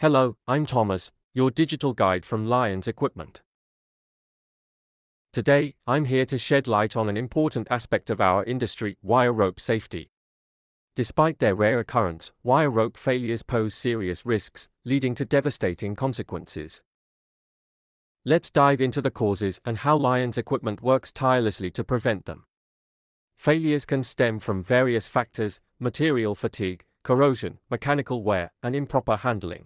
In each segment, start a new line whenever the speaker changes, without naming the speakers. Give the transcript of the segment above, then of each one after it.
Hello, I'm Thomas, your digital guide from Lions Equipment. Today, I'm here to shed light on an important aspect of our industry: wire rope safety. Despite their rare occurrence, wire rope failures pose serious risks, leading to devastating consequences. Let's dive into the causes and how Lions Equipment works tirelessly to prevent them. Failures can stem from various factors: material fatigue, corrosion, mechanical wear, and improper handling.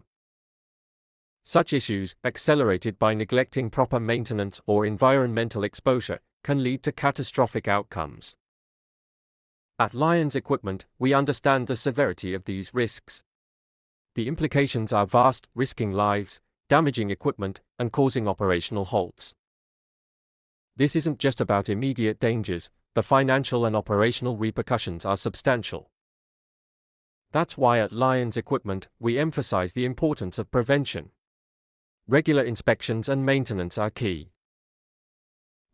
Such issues, accelerated by neglecting proper maintenance or environmental exposure, can lead to catastrophic outcomes. At Lions Equipment, we understand the severity of these risks. The implications are vast, risking lives, damaging equipment, and causing operational halts. This isn't just about immediate dangers, the financial and operational repercussions are substantial. That's why at Lions Equipment, we emphasize the importance of prevention. Regular inspections and maintenance are key.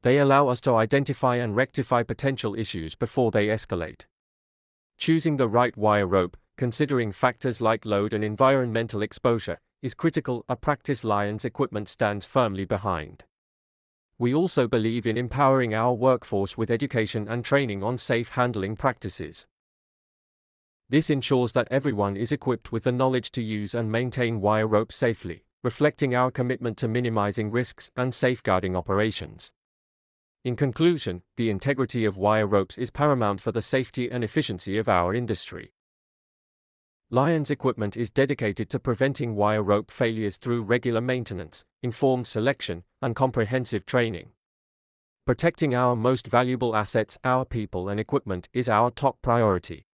They allow us to identify and rectify potential issues before they escalate. Choosing the right wire rope, considering factors like load and environmental exposure, is critical, a practice Lions Equipment stands firmly behind. We also believe in empowering our workforce with education and training on safe handling practices. This ensures that everyone is equipped with the knowledge to use and maintain wire rope safely, reflecting our commitment to minimizing risks and safeguarding operations. In conclusion, the integrity of wire ropes is paramount for the safety and efficiency of our industry. Lions Equipment is dedicated to preventing wire rope failures through regular maintenance, informed selection, and comprehensive training. Protecting our most valuable assets, our people and equipment, is our top priority.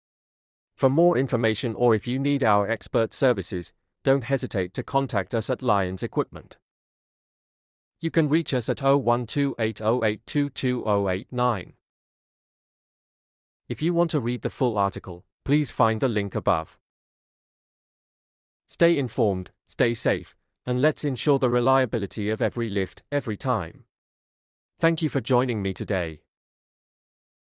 For more information or if you need our expert services, don't hesitate to contact us at Lions Equipment. You can reach us at 012-808-22089. If you want to read the full article, please find the link above. Stay informed, stay safe, and let's ensure the reliability of every lift, every time. Thank you for joining me today.